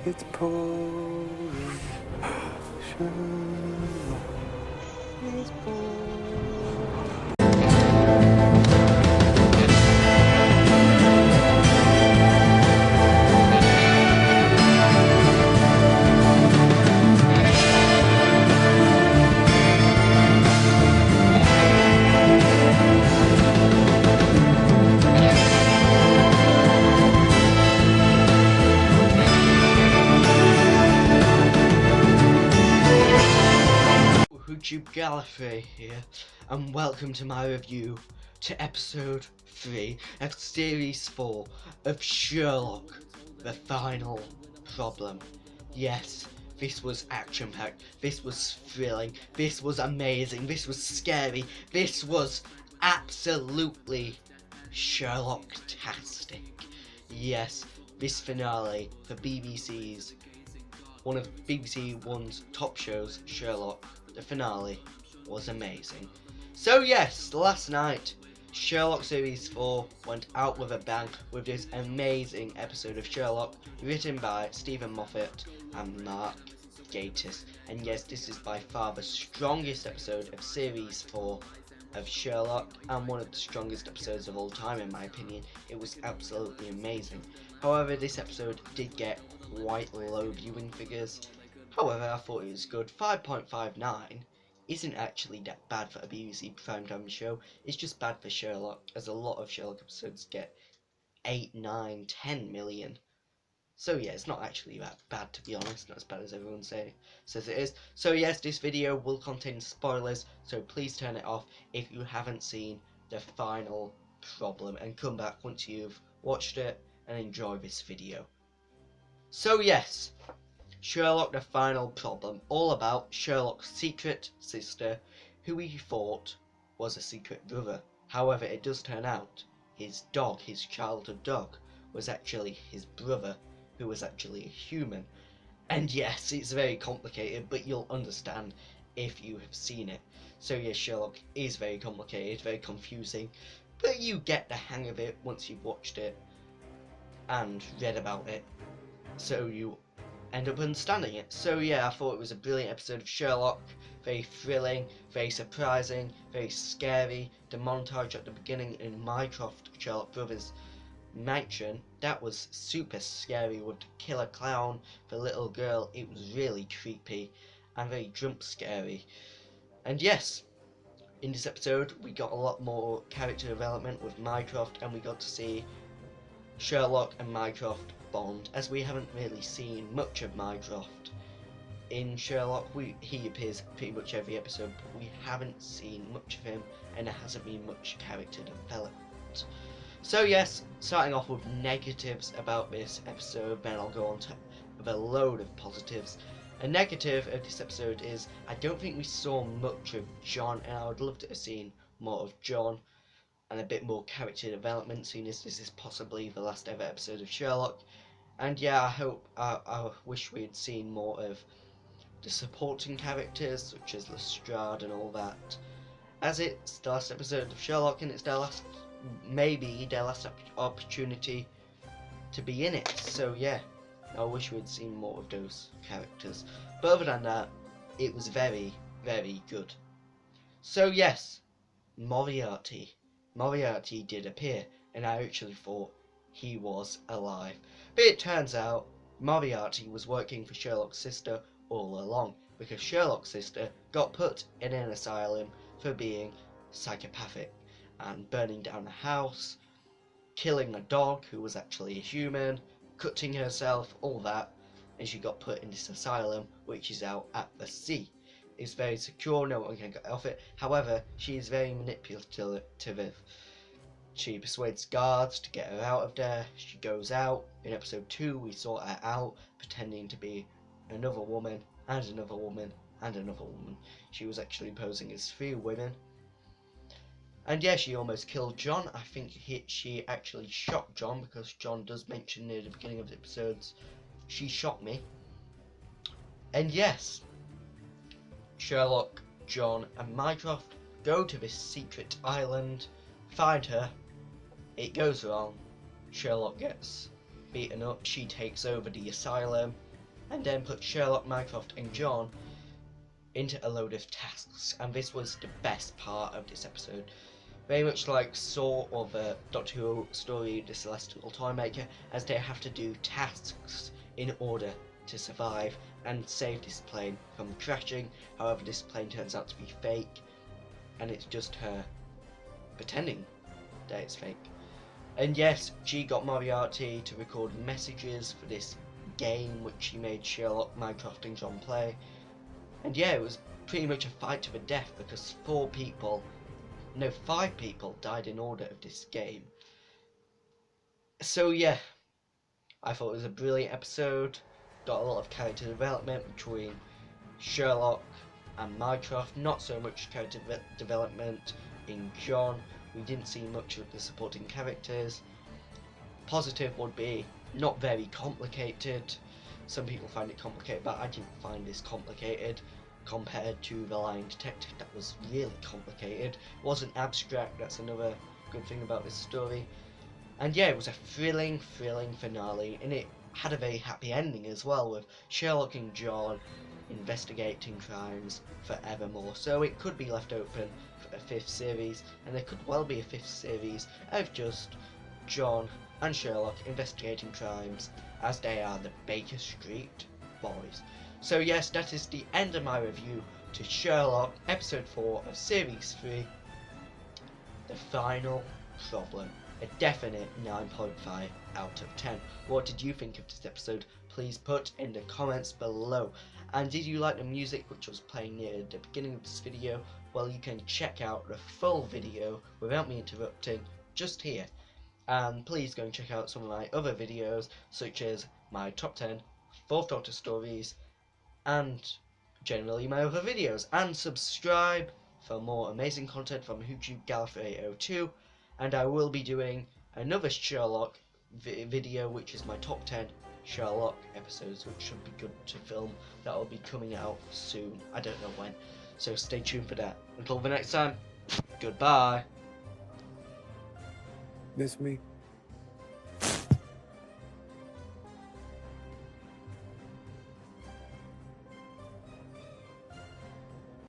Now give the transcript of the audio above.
It's pouring. Sherlock is pouring. YouTube Gallifrey here, and welcome to my review to episode 3 of series 4 of Sherlock, the final problem. Yes, this was action-packed, this was thrilling, this was amazing, this was scary, this was absolutely Sherlock-tastic. Yes, this finale for BBC's, one of BBC One's top shows, Sherlock, the finale was amazing. So yes, last night, Sherlock Series 4 went out with a bang with this amazing episode of Sherlock, written by Stephen Moffat and Mark Gatiss. And yes, this is by far the strongest episode of Series 4 of Sherlock, and one of the strongest episodes of all time in my opinion. It was absolutely amazing. However, this episode did get quite low viewing figures. However, I thought it was good. 5.59 isn't actually that bad for a BBC primetime show. It's just bad for Sherlock, as a lot of Sherlock episodes get 8, 9, 10 million. So yeah, it's not actually that bad, to be honest. Not as bad as everyone says it is. So yes, this video will contain spoilers, so please turn it off if you haven't seen the final problem, and come back once you've watched it and enjoy this video. So yes, Sherlock, the final problem, all about Sherlock's secret sister, who he thought was a secret brother. However, it does turn out his dog, his childhood dog, was actually his brother, who was actually a human. And yes, it's very complicated, but you'll understand if you have seen it. So yes, Sherlock is very complicated, very confusing, but you get the hang of it once you've watched it and read about it, so you end up understanding it. So yeah, I thought it was a brilliant episode of Sherlock. Very thrilling, very surprising, very scary. The montage at the beginning in Mycroft, Sherlock Brothers' mansion, that was super scary with the killer clown, the little girl. It was really creepy and very jump scary. And yes, in this episode we got a lot more character development with Mycroft, and we got to see Sherlock and Mycroft bond, as we haven't really seen much of Mycroft in Sherlock. He appears pretty much every episode, but we haven't seen much of him, and there hasn't been much character development. So yes, starting off with negatives about this episode, then I'll go on to with a load of positives. A negative of this episode is I don't think we saw much of John, and I would love to have seen more of John and a bit more character development, seeing as this is possibly the last ever episode of Sherlock. And yeah, I wish we had seen more of the supporting characters, such as Lestrade and all that, as it's the last episode of Sherlock, and it's their last, maybe their last opportunity to be in it. So yeah, I wish we had seen more of those characters. But other than that, it was very, very good. So yes, Moriarty did appear, and I actually thought he was alive. But it turns out Moriarty was working for Sherlock's sister all along, because Sherlock's sister got put in an asylum for being psychopathic and burning down a house, killing a dog who was actually a human, cutting herself, all that, and she got put in this asylum, which is out at the sea. It's very secure, no one can get off it. However, she is very manipulative. She persuades guards to get her out of there. She goes out. In episode 2, we saw her out, pretending to be another woman, and another woman, and another woman. She was actually posing as 3 women. And yeah, she almost killed John. I think she actually shot John, because John does mention near the beginning of the episodes, she shot me. And yes, Sherlock, John, and Mycroft go to this secret island, find her. It goes wrong. Sherlock gets beaten up. She takes over the asylum, and then put Sherlock, Mycroft and John into a load of tasks, and this was the best part of this episode. Very much like Saw or the Doctor Who story, The Celestial Toymaker, as they have to do tasks in order to survive and save this plane from crashing. However, this plane turns out to be fake, and it's just her pretending that it's fake. And yes, she got Moriarty to record messages for this game which she made Sherlock, Mycroft and John play. And yeah, it was pretty much a fight to the death because 5 people died in order of this game. So yeah, I thought it was a brilliant episode. Got a lot of character development between Sherlock and Mycroft. Not so much character development in John. We didn't see much of the supporting characters. Positive would be not very complicated. Some people find it complicated, but I didn't find this complicated compared to The Lying Detective. That was really complicated. It wasn't abstract, that's another good thing about this story. And yeah, it was a thrilling finale, and it had a very happy ending as well, with Sherlock and John investigating crimes forevermore. So it could be left open for a 5th series, and there could well be a 5th series of just John and Sherlock investigating crimes as they are the Baker Street Boys. So yes, that is the end of my review to Sherlock episode 4 of series 3, The Final Problem. A definite 9.5 out of 10. What did you think of this episode? Please put in the comments below. And did you like the music which was playing near the beginning of this video? Well, you can check out the full video without me interrupting just here. And please go and check out some of my other videos, such as my top 10 4th Doctor stories, and generally my other videos. And subscribe for more amazing content from YouTube Gallifrey02. And I will be doing another Sherlock video, which is my top 10 Sherlock episodes, which should be good to film. That will be coming out soon. I don't know when. So stay tuned for that. Until the next time, goodbye. Miss me?